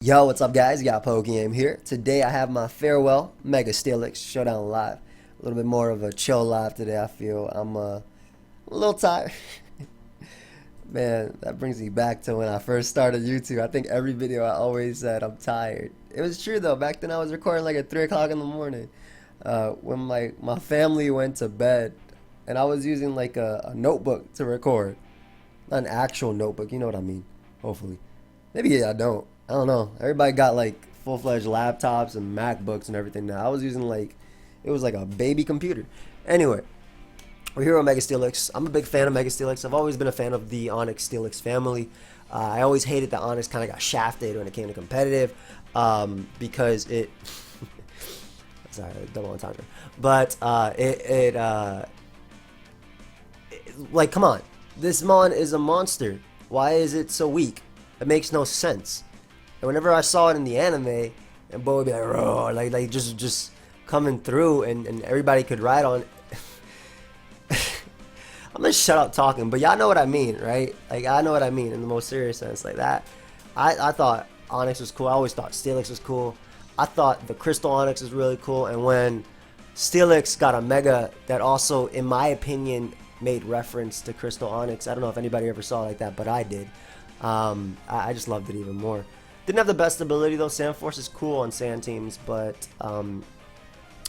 Yo, what's up guys? You got pokeaim here. Today I have my farewell Mega Steelix's Showdown live. A little bit more of a chill live today. I feel I'm a little tired. Man, that brings me back to when I first started YouTube. I think every video I always said I'm tired. It was true though. Back then I was recording like at 3 o'clock in the morning when my family went to bed, and I was using like a notebook to record. Not an actual notebook, you know what I mean. Hopefully. Maybe I don't. I don't know. Everybody got like full-fledged laptops and MacBooks and everything now. I was using like, it was like a baby computer. Anyway, we're here on Mega Steelix's. I'm a big fan of Mega Steelix's. I've always been a fan of the Onyx Steelix's family. I always hated that Onyx kind of got shafted when it came to competitive because it... Sorry, double entendre. But like, come on. This mon is a monster. Why is it so weak? It makes no sense. And whenever I saw it in the anime, and boy would be like, roar, like just coming through, and everybody could ride on. I'm gonna shut up talking, but y'all know what I mean, right? Like, I know what I mean in the most serious sense, like that. I thought Onyx was cool. I always thought Steelix was cool. I thought the Crystal Onyx was really cool, and when Steelix got a Mega that also, in my opinion, made reference to Crystal Onyx. I don't know if anybody ever saw it like that, but I did. I just loved it even more. Didn't have the best ability though. Sand Force is cool on sand teams, but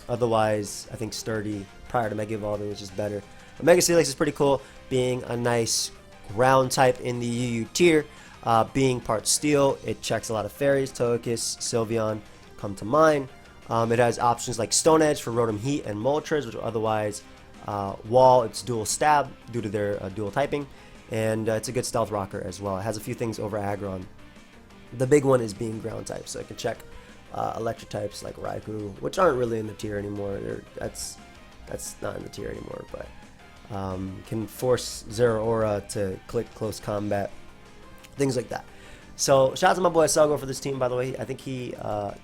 otherwise I think Sturdy prior to Mega Evolving was just better. But Mega Steelix is pretty cool, being a nice ground type in the UU tier, being part steel. It checks a lot of fairies. Togekiss, Sylveon come to mind. It has options like Stone Edge for Rotom Heat and Moltres, which will otherwise wall its dual stab due to their dual typing. And it's a good stealth rocker as well. It has a few things over Aggron. The big one is being ground type, so it can check electric types like Raikou, which aren't really in the tier anymore. That's not in the tier anymore, but can force Zeraora to click close combat, things like that. So shout out to my boy Selgo for this team, by the way. I think he,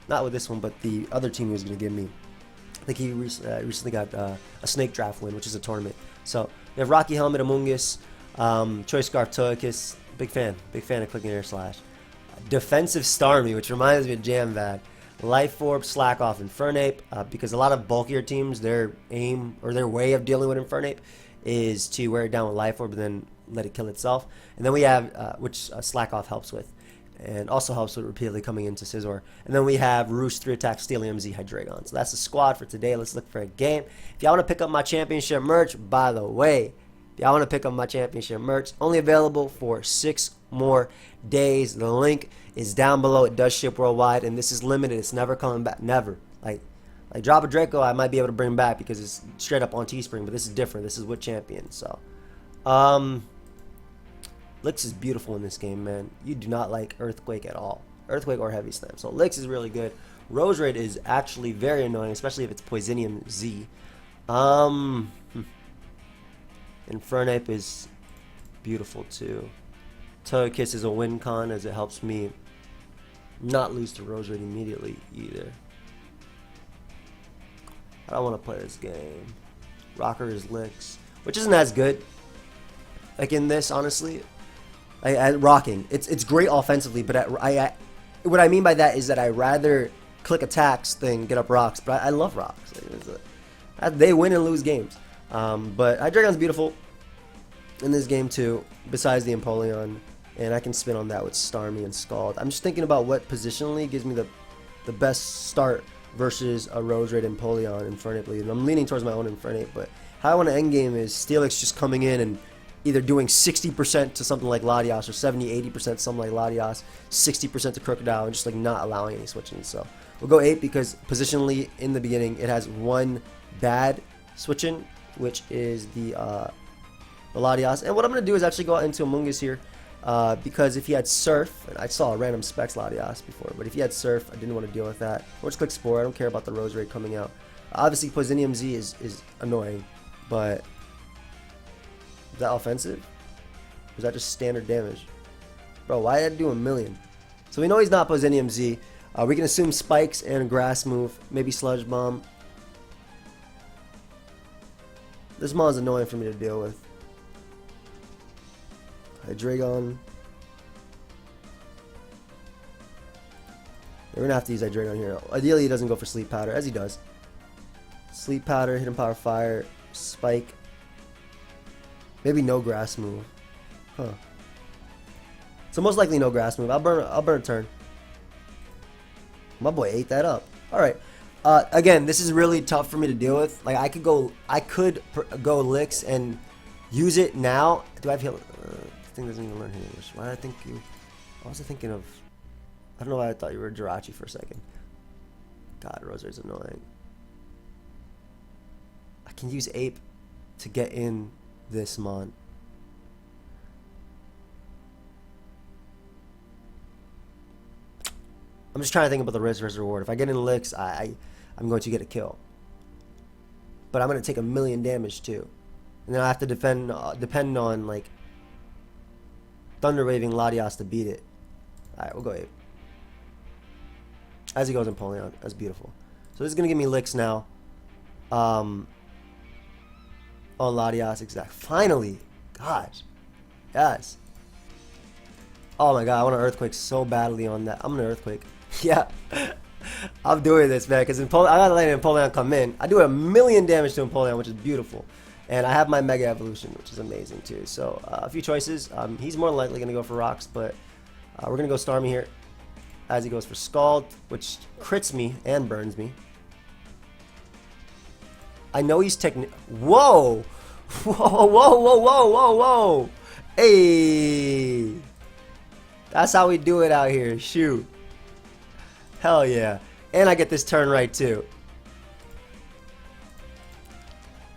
not with this one, but the other team he was going to give me. I think he recently got a Snake Draft win, which is a tournament. So we have Rocky Helmet, Amoonguss, Choice Scarf, Togekiss. Big fan of clicking air slash. Defensive Starmie, which reminds me of Jam Bad. Life Orb, Slack Off, Infernape, because a lot of bulkier teams, their aim or their way of dealing with Infernape is to wear it down with Life Orb and then let it kill itself. And then we have, which Slack Off helps with, and also helps with repeatedly coming into Scizor. And then we have Roost 3 attack, Steelix'S, Hydreigon. So that's the squad for today. Let's look for a game. If y'all want to pick up my championship merch, by the way, if y'all want to pick up my championship merch, only available for 6 more days. The link is down below. It does ship worldwide, and this is limited. It's never coming back. Never. Like Drop a Draco, I might be able to bring back because it's straight up on Teespring, but this is different. This is with Champions. So, Lix is beautiful in this game, man. You do not like Earthquake at all. Earthquake or Heavy Slam. So Lix is really good. Roserade is actually very annoying, especially if it's Poisonium Z. Infernape is beautiful too. Togekiss is a win con as it helps me not lose to Roserade immediately either. I don't want to play this game. Rocker is Lix, which isn't as good. Like in this, honestly, rocking. It's great offensively, but what I mean by that is that I rather click attacks than get up rocks. But I love rocks. They win and lose games. But Hydreigon's beautiful in this game too, besides the Empoleon, and I can spin on that with Starmie and Scald. I'm just thinking about what positionally gives me the best start versus a Roserade and Empoleon Infernape lead. And I'm leaning towards my own Infernape, but how I want to endgame is Steelix just coming in and either doing 60% to something like Latias or 70-80% to something like Latias, 60% to Crocodile, and just like not allowing any switching. So we'll go 8 because positionally in the beginning it has one bad switching, which is the Latias. And what I'm going to do is actually go out into Amoonguss here, because if he had Surf, and I saw a random Specs Latias before, but if he had Surf, I didn't want to deal with that. Or just click Spore. I don't care about the Roserade coming out. Obviously, Poisonium Z is annoying, but is that offensive? Or is that just standard damage? Bro, why did I do a million? So we know he's not Poisonium Z. We can assume Spikes and Grass move, maybe Sludge Bomb. This mon's annoying for me to deal with. Hydreigon. We're gonna have to use Hydreigon here. Ideally, he doesn't go for Sleep Powder, as he does. Sleep Powder, Hidden Power Fire, Spike. Maybe no Grass move. Huh. So most likely no Grass move. I'll burn a turn. My boy ate that up. All right. Again, this is really tough for me to deal with. Like I could go Licks and use it now. Do I have heal? This thing doesn't even learn English. Why did I think you? I was thinking of. I don't know why I thought you were Jirachi for a second. God, Roser's annoying. I can use Ape to get in this mon. I'm just trying to think about the risk versus reward. If I get in Licks, I'm going to get a kill. But I'm going to take 1,000,000 damage too. And then I have to depend on like Thunder Waving Latias to beat it. Alright, we'll go Ape. As he goes in Empoleon. That's beautiful. So this is going to give me Licks now. On Latias, exact. Finally! Gosh. Yes. Oh my god, I want an Earthquake so badly on that. I'm going to Earthquake. Yeah. I'm doing this, man, because I gotta let Empoleon come in. I do 1,000,000 damage to Empoleon, which is beautiful. And I have my Mega Evolution, which is amazing too. So, a few choices. He's more than likely going to go for Rocks, but we're going to go Starmie here. As he goes for Scald, which crits me and burns me. I know he's Whoa! Whoa, whoa, whoa, whoa, whoa, whoa! Hey! That's how we do it out here. Shoot. Hell yeah. And I get this turn right too.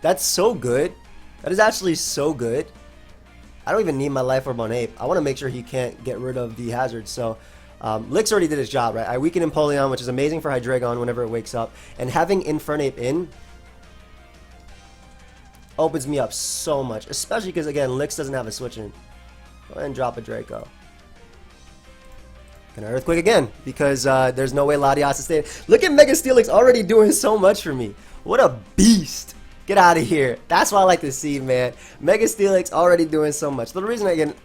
That's so good. That is actually so good. I don't even need my Life Orb on Ape. I want to make sure he can't get rid of the hazard. So, Licks already did his job, right? I weaken Empoleon, which is amazing for Hydreigon whenever it wakes up. And having Infernape in opens me up so much. Especially because, again, Licks doesn't have a switch in. Go ahead and drop a Draco. Can I Earthquake again? Because there's no way Latias is staying. Look at Mega Steelix already doing so much for me. What a beast. Get out of here. That's what I like to see, man. Mega Steelix already doing so much. The reason maybe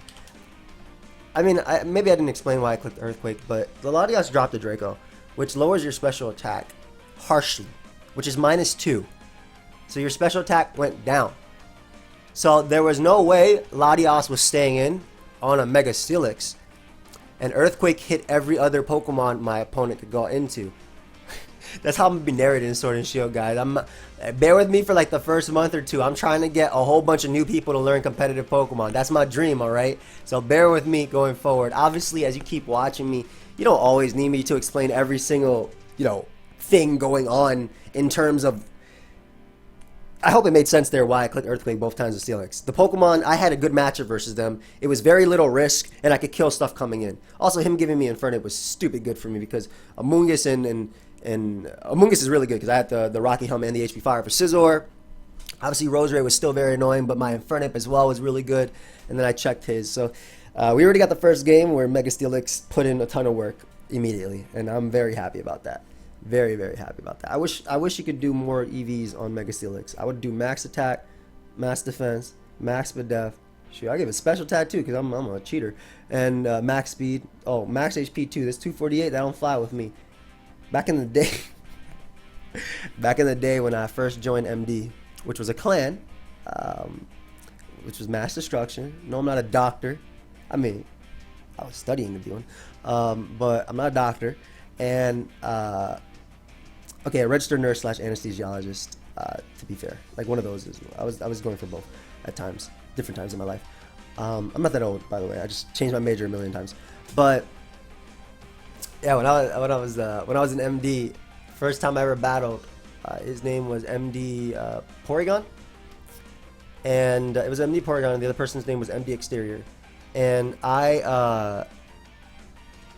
I didn't explain why I clicked Earthquake, but the Latias dropped the Draco, which lowers your special attack harshly, which is -2. So your special attack went down. So there was no way Latias was staying in on a Mega Steelix. And Earthquake hit every other Pokemon my opponent could go into. That's how I'm going to be narrating in Sword and Shield, guys. Bear with me for like the first month or two. I'm trying to get a whole bunch of new people to learn competitive Pokemon. That's my dream, alright? So bear with me going forward. Obviously, as you keep watching me, you don't always need me to explain every single, thing going on in terms of... I hope it made sense there why I clicked Earthquake both times with Steelix. The Pokemon, I had a good matchup versus them. It was very little risk, and I could kill stuff coming in. Also, him giving me Infernape was stupid good for me because Amoonguss and Amoonguss is really good because I had the Rocky Helm and the HP Fire for Scizor. Obviously, Roserade was still very annoying, but my Infernape as well was really good. And then I checked his. So we already got the first game where Mega Steelix put in a ton of work immediately, and I'm very happy about that. Very, very happy about that. I wish you could do more EVs on Mega Steelix. I would do max attack, max defense, max def. Shoot, I give it special attack too because I'm a cheater. And max speed. Oh, max HP too. That's 248. That don't fly with me. Back in the day when I first joined MD, which was a clan, which was mass destruction. No, I'm not a doctor. I mean, I was studying to be one, but I'm not a doctor. And okay, a registered nurse / anesthesiologist. To be fair, like one of those is. I was going for both at times, different times in my life. I'm not that old, by the way. I just changed my major 1,000,000 times. But yeah, when I was in MD, first time I ever battled, his name was MD Porygon, and it was MD Porygon, and the other person's name was MD Exterior, and I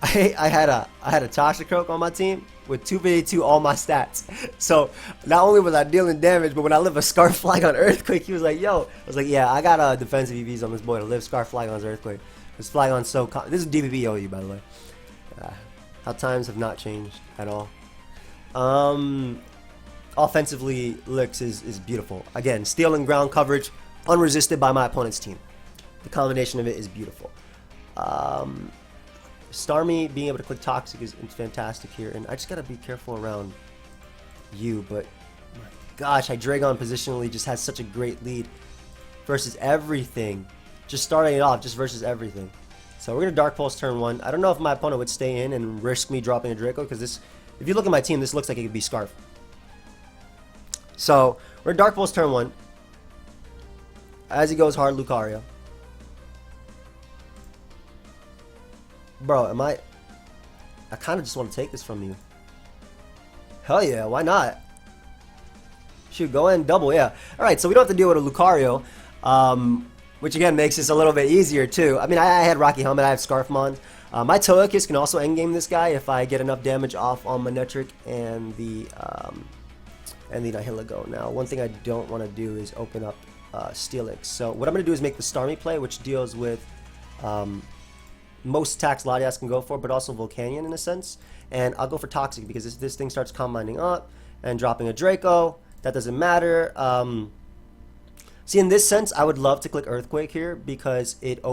had a Toxicroak on my team with 252 all my stats. So not only was I dealing damage, but when I live a Scarflygon Earthquake, he was like, "Yo," I was like, "Yeah, I got defensive EVs on this boy to live Scarflygon's Earthquake." This Flygon's so this is DVB OU, by the way. How times have not changed at all. offensively, Licks is beautiful. Again, steel and ground coverage, unresisted by my opponent's team. The combination of it is beautiful. Starmie being able to click Toxic is fantastic here, and I just gotta be careful around you, but my gosh, Hydreigon positionally just has such a great lead versus everything. Just starting it off, just versus everything. So we're gonna Dark Pulse turn 1. I don't know if my opponent would stay in and risk me dropping a Draco, because this, if you look at my team, this looks like it could be Scarf. So we're Dark Pulse turn 1. As he goes hard, Lucario. Bro, I kind of just want to take this from you. Hell yeah, why not? Shoot, go in double, yeah. Alright, so we don't have to deal with a Lucario, which again makes this a little bit easier too. I mean, I had Rocky Helmet, I have Scarfmon. My Togekiss can also endgame this guy if I get enough damage off on Manectric and the Nihilego. Now, one thing I don't want to do is open up Steelix. So what I'm going to do is make the Starmie play, which deals with most attacks Latias can go for, but also Volcanion in a sense. And I'll go for Toxic because this thing starts combining up and dropping a Draco. That doesn't matter. See, in this sense, I would love to click Earthquake here because it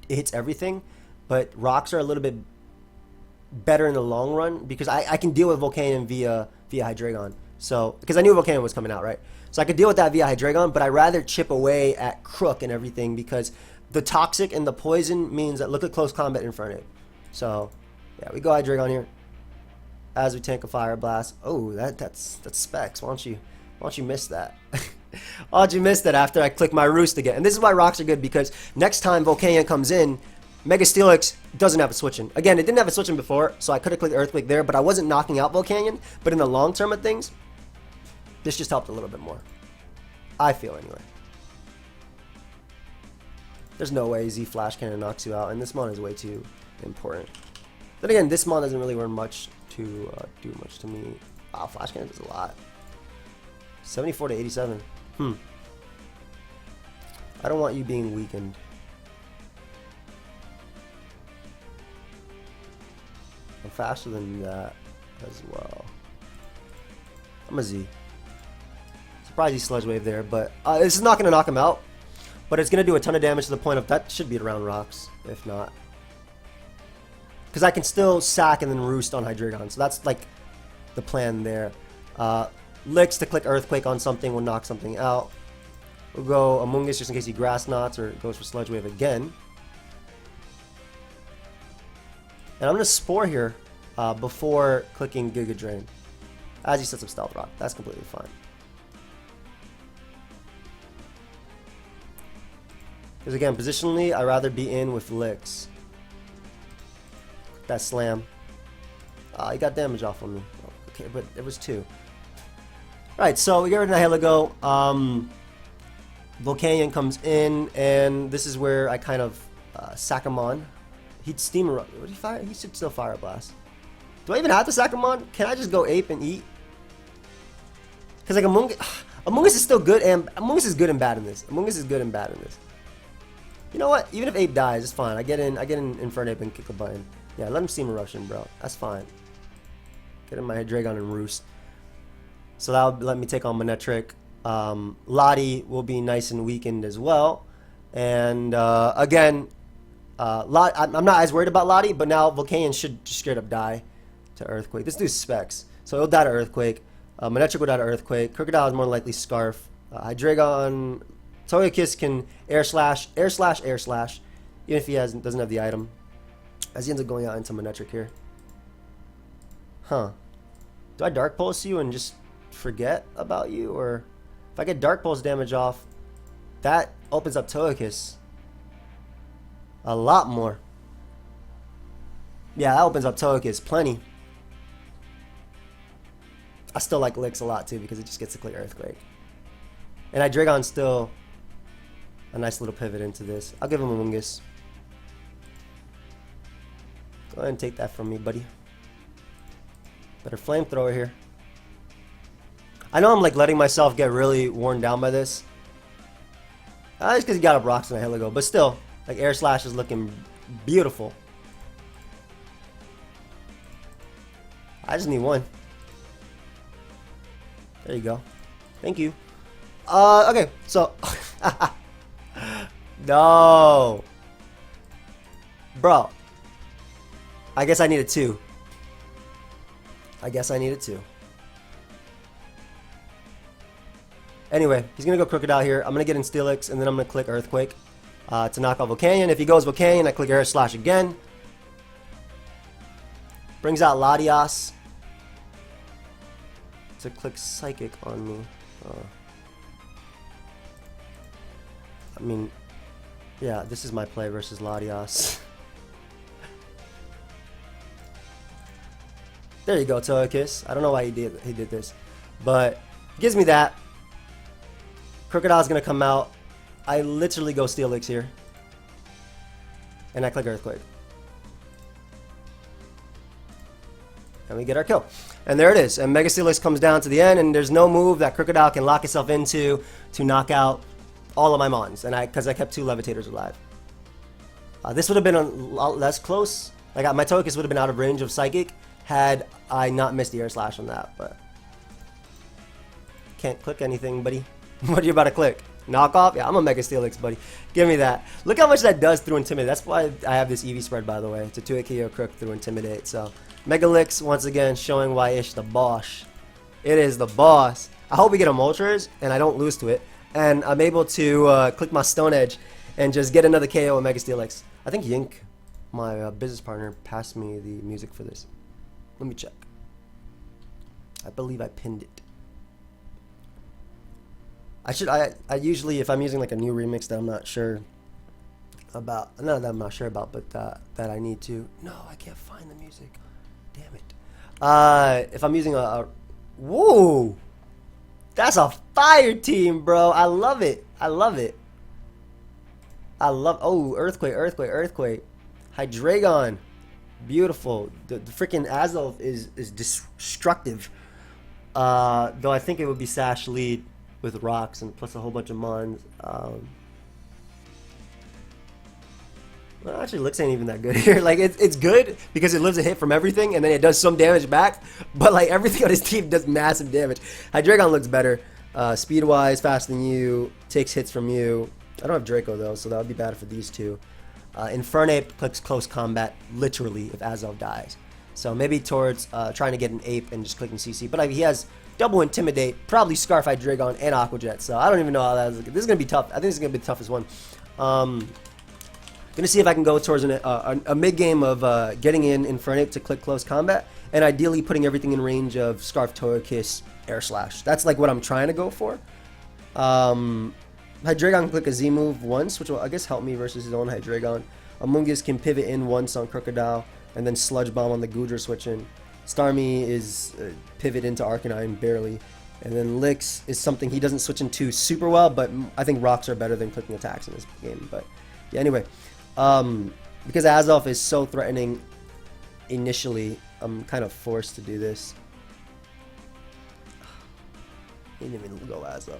hits everything, but rocks are a little bit better in the long run because I can deal with Volcanion via Hydreigon. So, because I knew Volcanion was coming out, right? So I could deal with that via Hydreigon, but I'd rather chip away at Crook and everything because the Toxic and the Poison means that look at close combat in front of it. So, yeah, we go Hydreigon here as we tank a Fire Blast. Oh, that's Specs. Why don't you miss that? Why don't you miss that after I click my Roost again? And this is why rocks are good, because next time Volcanion comes in, Mega Steelix doesn't have a switching. Again, it didn't have a switching before, so I could have clicked Earthquake there, but I wasn't knocking out Volcanion. But in the long term of things, this just helped a little bit more. I feel anyway. There's no way Z Flash Cannon knocks you out, and this mon is way too important. Then again, this mon doesn't really learn much to do much to me. Wow, Flash Cannon does a lot. 74 to 87. I don't want you being weakened. I'm faster than that as well. I'm a Z. Surprised he Sludge Wave there, but this is not going to knock him out. But it's going to do a ton of damage to the point of that should beat around rocks, if not. Because I can still sack and then roost on Hydreigon, so that's like the plan there. Licks to click Earthquake on something will knock something out. We'll go Amoonguss just in case he Grass Knots or goes for Sludge Wave again. And I'm going to Spore here before clicking Giga Drain. As he sets up Stealth Rock. That's completely fine. Because again, positionally, I'd rather be in with Licks. That Slam. He got damage off on me. Okay, but it was 2. Alright, so we get rid of Nihilego. Volcanion comes in, and this is where I kind of sack him on. He'd Steam Run. Would he fire? He should still Fire Blast. Do I even have to sack him on? Can I just go Ape and eat? Because like Amoonguss is still good, and Amoonguss is good and bad in this. Amoonguss is good and bad in this. You know what? Even if Ape dies, it's fine. I get in Infernape and kick a button. Yeah, let him Steam Eruption, bro. That's fine. Get in my Hydreigon and Roost. So that'll let me take on Manectric. Lottie will be nice and weakened as well. And again, I'm not as worried about Lottie, but now Volcanion should just straight up die to Earthquake. This dude's Specs, so he'll die to Earthquake. Manectric will die to Earthquake. Crocodile is more than likely Scarf. Hydreigon, Togekiss can Air Slash, Air Slash, Air Slash, even if he doesn't have the item. As he ends up going out into Manectric here. Huh. Do I Dark Pulse you and just forget about you? Or if I get Dark Pulse damage off, that opens up Togekiss a lot more. Yeah, that opens up Togekiss plenty. I still like Licks a lot too because it just gets to click Earthquake. And Hydreigon's still a nice little pivot into this. I'll give him Amoonguss. Go ahead and take that from me, buddy. Better Flamethrower here. I know I'm like letting myself get really worn down by this. Just because he got up rocks and a Heligo, but still, like Air Slash is looking beautiful. I just need one. There you go. Thank you. Okay, so no, bro. I guess I needed two. Anyway, he's gonna go Crocodile here. I'm gonna get in Steelix, and then I'm gonna click Earthquake to knock off Volcanion. If he goes Volcanion, I click Air Slash again. Brings out Latias to click Psychic on me. I mean, yeah, this is my play versus Latias. There you go, Togekiss. I don't know why he did this, but gives me that. Crocodile's gonna come out. I literally go Steelix here, and I click Earthquake, and we get our kill. And there it is. And Mega Steelix comes down to the end, and there's no move that Crocodile can lock itself into to knock out all of my Mons, and because I kept 2 Levitators alive. This would have been a lot less close. Like my Togekiss would have been out of range of Psychic had I not missed the Air Slash on that, but can't click anything, buddy. What are you about to click? Knockoff? Yeah, I'm a Mega Steelix, buddy. Give me that. Look how much that does through Intimidate. That's why I have this EV spread, by the way. It's a 2-hit KO Crook through Intimidate. So, Megalix, once again, showing why Ish the boss. It is the boss. I hope we get a Moltres, and I don't lose to it. And I'm able to click my Stone Edge and just get another KO with Mega Steelix. I think Yink, my business partner, passed me the music for this. Let me check. I believe I pinned it. I usually, if I'm using like a new remix that I'm not sure about, not that I'm not sure about, but that I need to. No, I can't find the music. Damn it. If I'm using whoa, that's a fire team, bro. I love it. Oh, Earthquake. Hydreigon. Beautiful. The freaking Azelf is destructive. Though I think it would be Sash lead with rocks and plus a whole bunch of Mons. Well, actually, looks ain't even that good here. Like it's good because it lives a hit from everything, and then it does some damage back. But like everything on his team does massive damage. Hydreigon looks better, speed-wise, faster than you, takes hits from you. I don't have Draco though, so that would be bad for these two. Infernape clicks close combat, literally, if Azelf dies. So maybe towards trying to get an Ape and just clicking CC. But he has double Intimidate, probably Scarf Hydreigon, and Aqua Jet. So I don't even know how that is. This is going to be tough. I think this is going to be the toughest one. Going to see if I can go towards a mid-game of getting in Infernape to click close combat, and ideally putting everything in range of Scarf, Togekiss, Air Slash. That's like what I'm trying to go for. Hydreigon can click a Z move once, which will, I guess, help me versus his own Hydreigon. Amoonguss can pivot in once on Crocodile, and then Sludge Bomb on the Goodra switching. Starmie is pivot into Arcanine, barely. And then Licks is something he doesn't switch into super well, but I think rocks are better than clicking attacks in this game. But yeah, anyway. Because Azelf is so threatening initially, I'm kind of forced to do this. He didn't even go Azelf.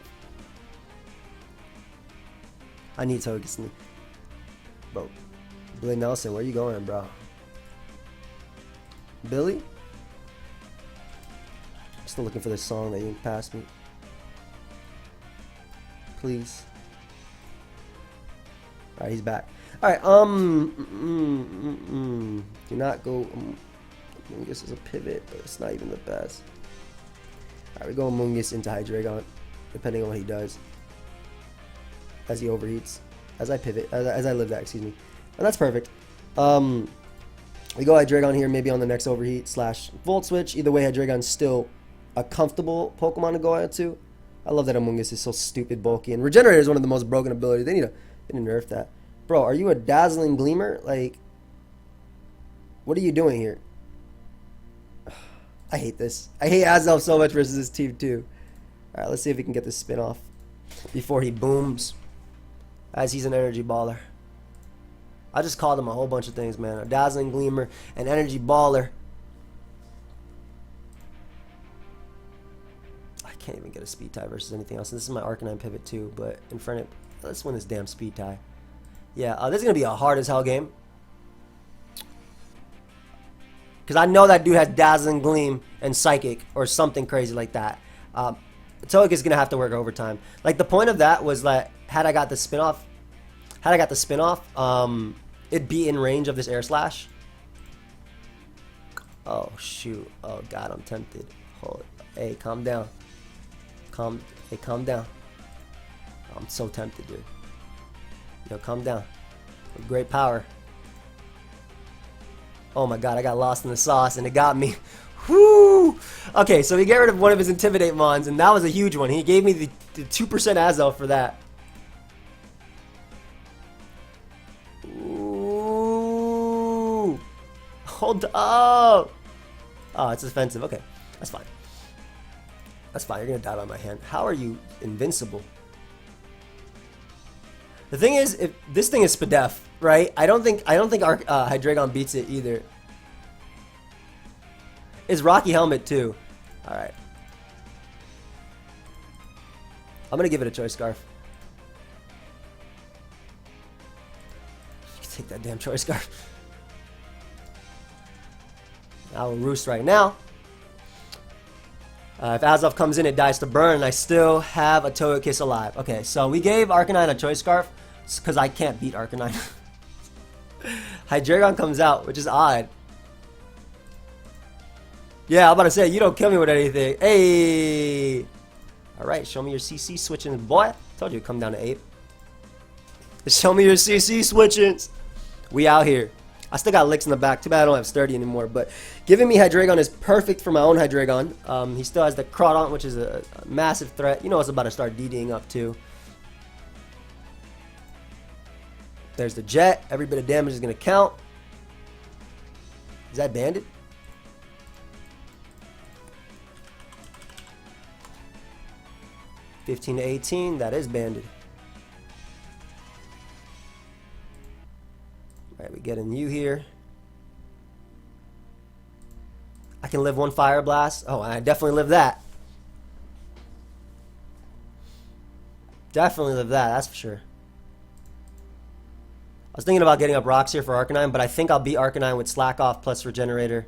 I need Togekiss. Bro, Billy Nelson, where you going, bro? Billy? I'm still looking for this song that you passed me. Please. Alright, he's back. Alright, do not go. Amoonguss is a pivot, but it's not even the best. Alright, we go Amoonguss into Hydreigon, depending on what he does. As he overheats. As I pivot. As I live that, excuse me. And that's perfect. We go Hydreigon here, maybe on the next overheat / Volt Switch. Either way, Hydreigon's still a comfortable Pokemon to go out to. I love that Amoonguss is so stupid bulky. And Regenerator is one of the most broken abilities. They need to nerf that. Bro, are you a Dazzling Gleamer? Like, what are you doing here? I hate this. I hate Azelf so much versus his team too. Alright, let's see if we can get this spin off before he booms. As he's an energy baller. I just called him a whole bunch of things, man. A Dazzling Gleamer, an energy baller. I can't even get a speed tie versus anything else. This is my Arcanine pivot too, but Infernape. Let's win this damn speed tie. Yeah, this is going to be a hard as hell game. Because I know that dude has Dazzling Gleam and Psychic or something crazy like that. Toic is gonna have to work overtime. Like the point of that was that had I got the spin-off, it'd be in range of this air slash. Oh shoot! Oh god, I'm tempted. Hold. Hey, calm down. Calm down. I'm so tempted, dude. Yo, calm down. With great power. Oh my god, I got lost in the sauce and it got me. Whoo! Okay, so he got rid of one of his Intimidate Mons, and that was a huge one. He gave me the 2% Azel for that. Ooh! Hold up! Oh, it's offensive. Okay, that's fine. That's fine. You're gonna die by my hand. How are you invincible? The thing is, if this thing is Spadef, right? I don't think our Hydreigon beats it either. It's Rocky Helmet too. All right. I'm gonna give it a Choice Scarf. Take that damn Choice Scarf. I will roost right now. If Azelf comes in, it dies to burn, and I still have a Togekiss alive. Okay, so we gave Arcanine a Choice Scarf because I can't beat Arcanine. Hydreigon comes out, which is odd. Yeah, I'm about to say, you don't kill me with anything. Hey! Alright, show me your CC switching, boy. Told you to come down to 8. Show me your CC switchings. We out here. I still got licks in the back. Too bad I don't have Sturdy anymore. But giving me Hydreigon is perfect for my own Hydreigon. He still has the Crawdaunt, which is a massive threat. You know it's about to start DDing up too. There's the Jet. Every bit of damage is going to count. Is that Bandit? $15 to $18. That is Bandit. Alright, we getting you here. I can live one Fire Blast. Oh, I definitely live that. Definitely live that, that's for sure. I was thinking about getting up rocks here for Arcanine, but I think I'll beat Arcanine with Slack Off plus Regenerator.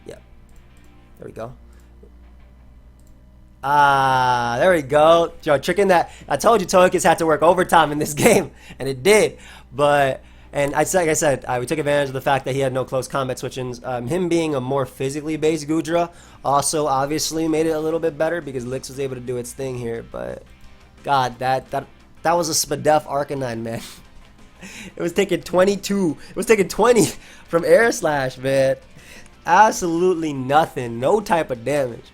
Yep. There we go. Ah, there we go. Yo, tricking that. I told you Togekiss had to work overtime in this game, and it did. But, like I said, we took advantage of the fact that he had no close combat switch-ins. Him being a more physically based Goodra also obviously made it a little bit better because Lix was able to do its thing here. But, God, that was a Spadef Arcanine, man. It was taking 22. It was taking 20 from Air Slash, man. Absolutely nothing. No type of damage.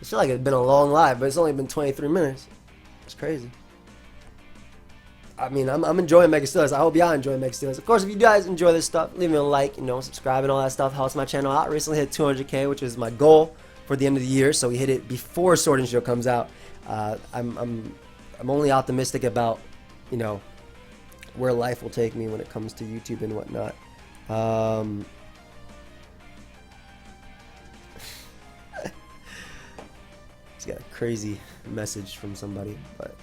I feel like it's been a long live, but it's only been 23 minutes. It's crazy. I mean, I'm enjoying Mega Steelix. I hope y'all enjoy Mega Steelix. Of course, if you guys enjoy this stuff, leave me a like, subscribe and all that stuff. Helps my channel out. I recently hit 200K, which is my goal for the end of the year. So we hit it before Sword and Shield comes out. I'm only optimistic about, where life will take me when it comes to YouTube and whatnot. He's got a crazy message from somebody, but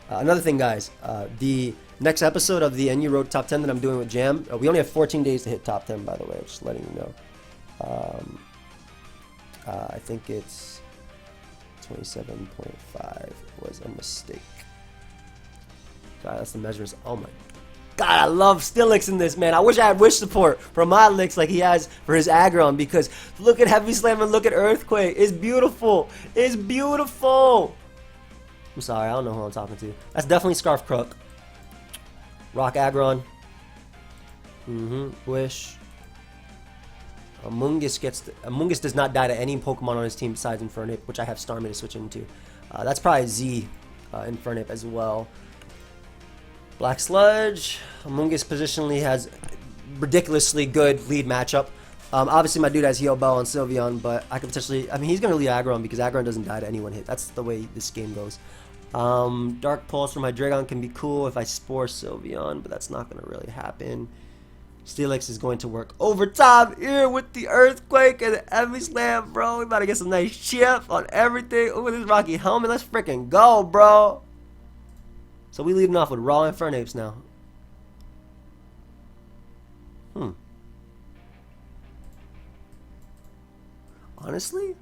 another thing, guys, the next episode of the NU Road Top 10 that I'm doing with Jam, we only have 14 days to hit Top 10, by the way, just letting you know. I think it's 27.5 was a mistake. God, that's the measurements. Oh my God, I love Steelix in this, man. I wish I had wish support for my licks like he has for his Aggron, because look at Heavy Slam and look at Earthquake. It's beautiful. It's beautiful. I'm sorry, I don't know who I'm talking to. That's definitely Scarf Crook. Rock Aggron. Wish. Amoonguss does not die to any Pokemon on his team besides Infernape, which I have Starmie to switch into. That's probably Z Infernape as well. Black Sludge. Amoonguss positionally has ridiculously good lead matchup. Obviously, my dude has Heal Bell on Sylveon, but I could potentially... I mean, he's going to lead Aggron because Aggron doesn't die to any one hit. That's the way this game goes. Dark Pulse from my Dragon can be cool if I Spore Sylveon, but that's not going to really happen. Steelix is going to work overtime here with the Earthquake and the Heavy Slam, bro. We about to get some nice chip on everything. Ooh, this Rocky Helmet. Let's freaking go, bro. So we leading off with Raw Infernapes now. Honestly?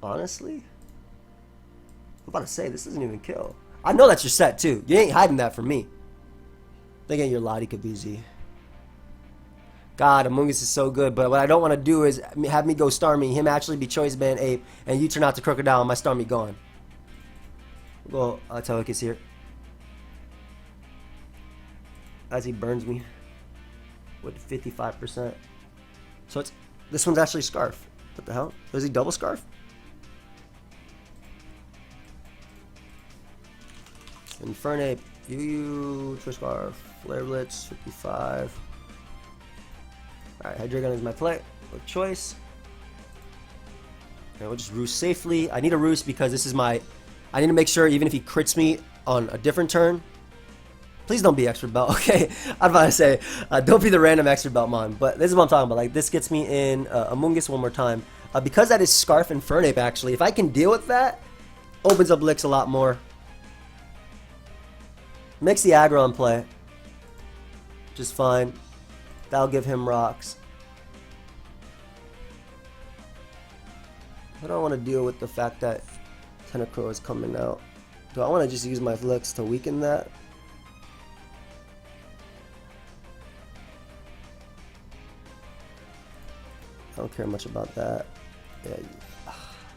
Honestly? I'm about to say, this doesn't even kill. I know that's your set, too. You ain't hiding that from me. Thinking your Lottie could be Z. God, Among Us is so good, but what I don't want to do is have me go Starmie, him actually be Choice Band Ape, and you turn out to Crocodile and my Starmie gone. Well, Telecus here. As he burns me with 55%. So it's this one's actually Scarf. What the hell? Is he double Scarf? Infernape, UU, Twist Scarf, Flare Blitz, 55. Alright, Hydreigon is my play with choice. And we'll just roost safely. I need a roost because this is my... I need to make sure even if he crits me on a different turn... Please don't be extra belt, okay? I'm about to say, don't be the random extra belt mon. But this is what I'm talking about. Like, this gets me in Among Us one more time. Because that is Scarf and Infernape, actually, if I can deal with that, opens up Licks a lot more. Makes the aggro on play. Just fine. That'll give him rocks. I don't want to deal with the fact that Tentacruel is coming out. Do I want to just use my Licks to weaken that? I don't care much about that. Yeah,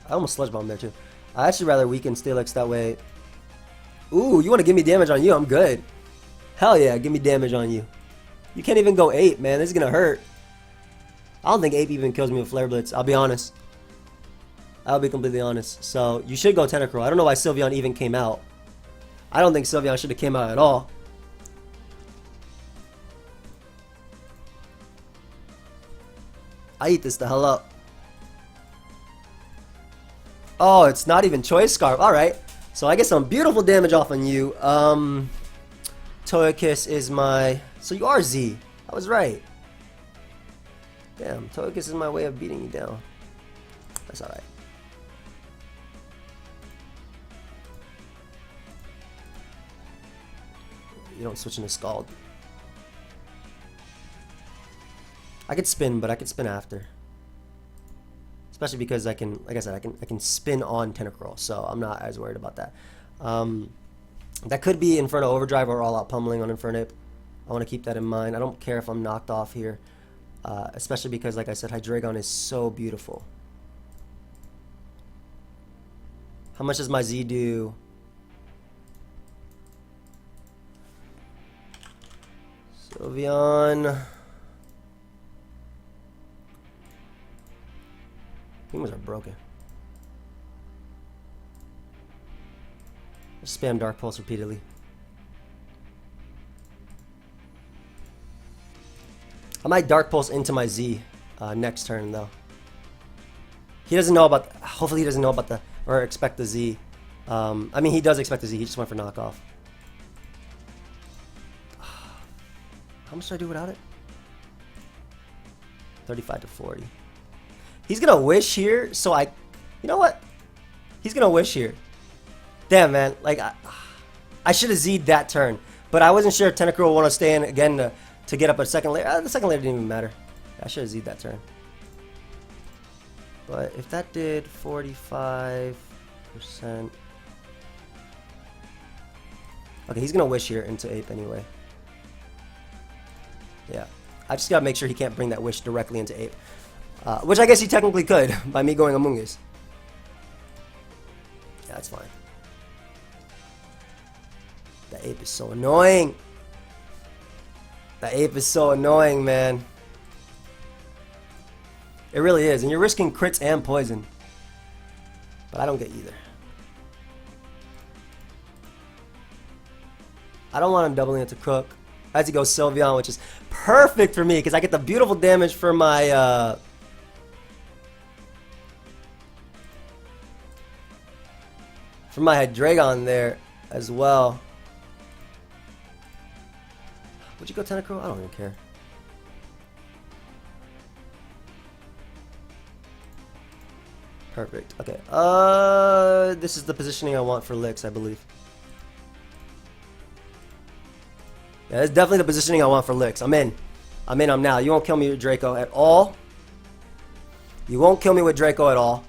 I almost Sludge Bomb there too. I actually rather weaken Steelix that way. Ooh, you want to give me damage on you? I'm good. Hell yeah, give me damage on you. You can't even go 8, man. This is gonna hurt. I don't think 8 even kills me with Flare Blitz. I'll be honest. I'll be completely honest. So you should go Tentacruel. I don't know why Sylveon even came out. I don't think Sylveon should have came out at all. I eat this the hell up. Oh, it's not even Choice Scarf. Alright. So I get some beautiful damage off on you. Togekiss is my... So you are Z. I was right. Damn, Togekiss is my way of beating you down. That's alright. You don't switch into Scald. I could spin, but I could spin after. Especially because I can, like I said, I can spin on Tentacruel, so I'm not as worried about that. That could be Inferno Overdrive or All Out Pummeling on Infernape. I want to keep that in mind. I don't care if I'm knocked off here, especially because, like I said, Hydreigon is so beautiful. How much does my Z do? Sylveon. Humans are broken. Just spam Dark Pulse repeatedly. I might Dark Pulse into my Z next turn though. He doesn't know about. Hopefully he doesn't know about the or expect the Z. I mean he does expect the Z. He just went for knockoff. How much should I do without it? 35 to 40. He's gonna wish here, so you know what? He's gonna wish here. Damn, man. Like, I should have Z'd that turn. But I wasn't sure if Tentacruel will want to stay in again to get up a second layer. The second layer didn't even matter. I should have Z'd that turn. But if that did 45%. Okay, he's gonna wish here into Ape anyway. Yeah. I just gotta make sure he can't bring that wish directly into Ape. Which I guess he technically could by me going Among Us. Yeah, that's fine. That Ape is so annoying. That Ape is so annoying, man. It really is. And you're risking crits and poison. But I don't get either. I don't want him doubling into Cook. I had to go Sylveon, which is perfect for me because I get the beautiful damage for my... for my Hydreigon there as well. Would you go Tentacruel? I don't even care. Perfect. Okay. This is the positioning I want for Licks, I believe. Yeah, it's definitely the positioning I want for Licks. I'm in. I'm in, I'm now. You won't kill me with Draco at all. You won't kill me with Draco at all.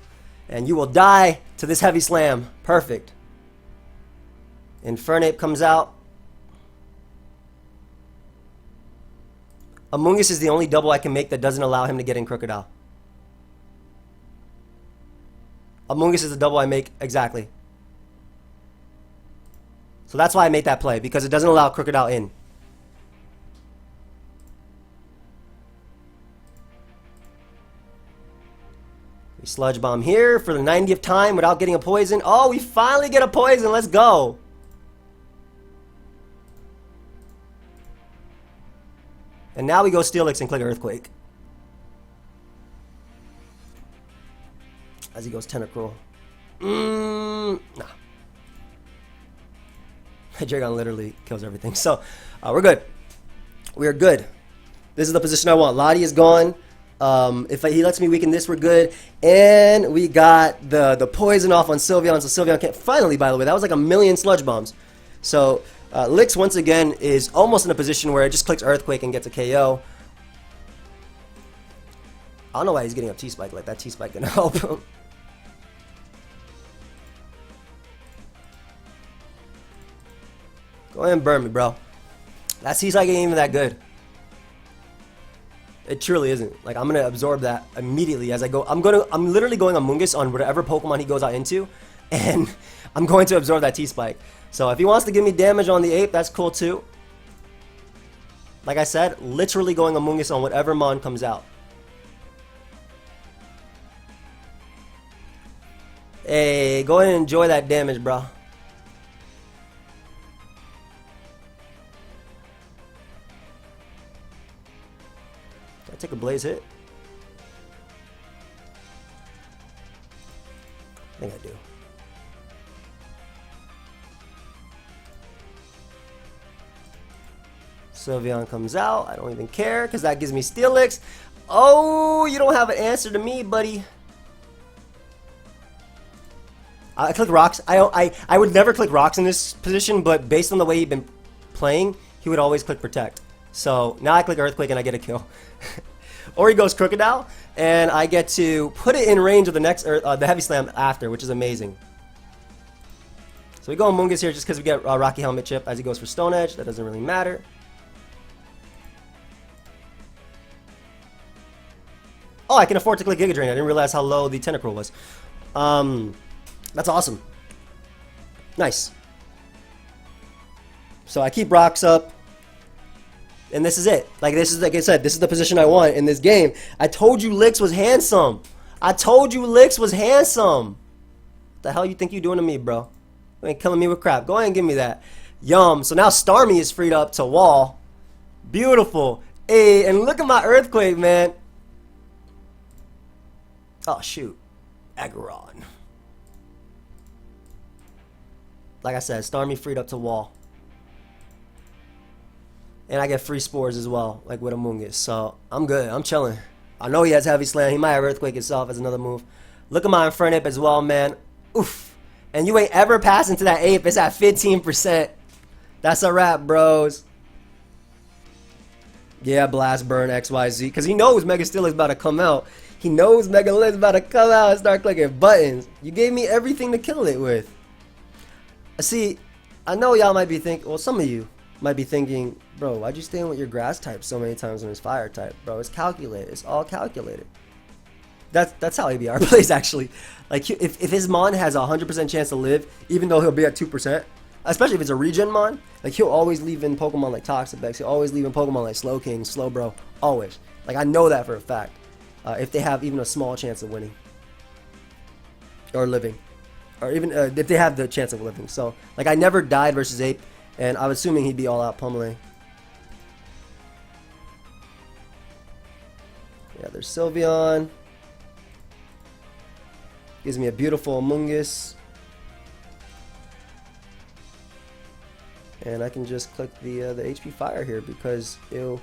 And you will die to this heavy slam. Perfect. Infernape comes out. Amoonguss is the only double I can make that doesn't allow him to get in Crocodile. Amoonguss is the double I make exactly. So that's why I made that play, because it doesn't allow Crocodile in. We Sludge Bomb here for the 90th time without getting a poison. Oh, we finally get a poison. Let's go. And now we go Steelix and click Earthquake. As he goes Tentacruel. Nah. Dragon literally kills everything. So, we're good. We are good. This is the position I want. Lottie is gone. If he lets me weaken this, we're good. And we got the poison off on Sylveon, so Sylveon can't... Finally, by the way, that was like a million Sludge Bombs. So, Lix, once again, is almost in a position where it just clicks Earthquake and gets a KO. I don't know why he's getting a T-Spike like that. T-Spike can help him. Go ahead and burn me, bro. That T-Spike ain't even that good. It truly isn't. Like, I'm gonna absorb that immediately as I go. I'm literally going Amoonguss on whatever Pokemon he goes out into, and I'm going to absorb that T-Spike. So if he wants to give me damage on the ape, that's cool too. Like I said, literally going Amoonguss on whatever Mon comes out. Hey, go ahead and enjoy that damage, bro. Did I take a Blaze hit? I think I do. Sylveon comes out. I don't even care because that gives me Steelix. Oh, you don't have an answer to me, buddy. I click Rocks. I would never click Rocks in this position, but based on the way he'd been playing, he would always click Protect. So now I click Earthquake and I get a kill. Or he goes Crocodile, and I get to put it in range of the next the Heavy Slam after, which is amazing. So we go Amoonguss here just because we get Rocky Helmet Chip as he goes for Stone Edge. That doesn't really matter. Oh, I can afford to click Giga Drain. I didn't realize how low the Tentacruel was. That's awesome. Nice. So I keep Rocks up. And this is it. Like I said, this is the position I want in this game. I told you Lix was handsome. I told you Lix was handsome. What the hell you think you're doing to me, bro? You ain't killing me with crap. Go ahead and give me that. Yum. So now Starmie is freed up to Wall. Beautiful. Hey, and look at my Earthquake, man. Oh, shoot. Aggron. Like I said, Starmie freed up to Wall. And I get free spores as well, like with Amoonguss. So, I'm good. I'm chilling. I know he has Heavy Slam. He might have Earthquake himself as another move. Look at my Infernape as well, man. Oof. And you ain't ever passing to that ape. It's at 15%. That's a wrap, bros. Yeah, Blast Burn XYZ. Because he knows Mega Steelix about to come out. He knows Mega Steelix about to come out and start clicking buttons. You gave me everything to kill it with. See, I know y'all might be thinking, well, some of you might be thinking, bro, why'd you stay in with your grass type so many times when it's fire type? Bro, it's calculated. It's all calculated. That's how ABR plays, actually. Like, if his Mon has a 100% chance to live, even though he'll be at 2%, especially if it's a regen Mon, like, he'll always leave in Pokemon like Toxapex. He'll always leave in Pokemon like Slowking, Slowbro. Always. Like, I know that for a fact. If they have even a small chance of winning. Or living. Or even if they have the chance of living. So, like, I never died versus Ape. And I'm assuming he'd be all out pummeling. Yeah, there's Sylveon. Gives me a beautiful Amoonguss. And I can just click the HP Fire here because it'll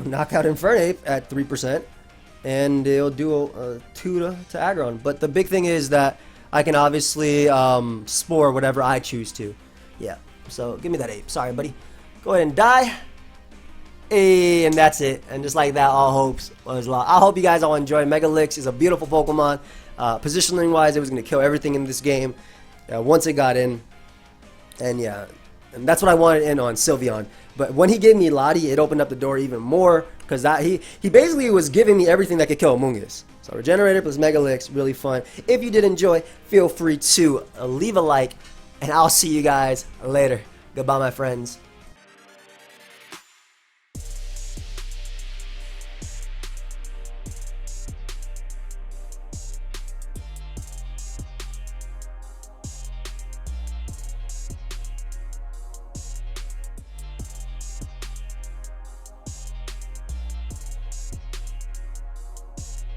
knock out Infernape at 3%. And it'll do a 2 to Aggron. But the big thing is that I can obviously spore whatever I choose to. Yeah. So, give me that ape. Sorry, buddy. Go ahead and die. Hey, and that's it. And just like that, all hopes was lost. I hope you guys all enjoy. Steelix is a beautiful Pokemon. Positioning wise, it was going to kill everything in this game once it got in. And yeah, and that's what I wanted in on Sylveon. But when he gave me Lottie, it opened up the door even more, because he basically was giving me everything that could kill Amoonguss. So Regenerator plus Steelix, really fun. If you did enjoy, feel free to leave a like, and I'll see you guys later. Goodbye, my friends.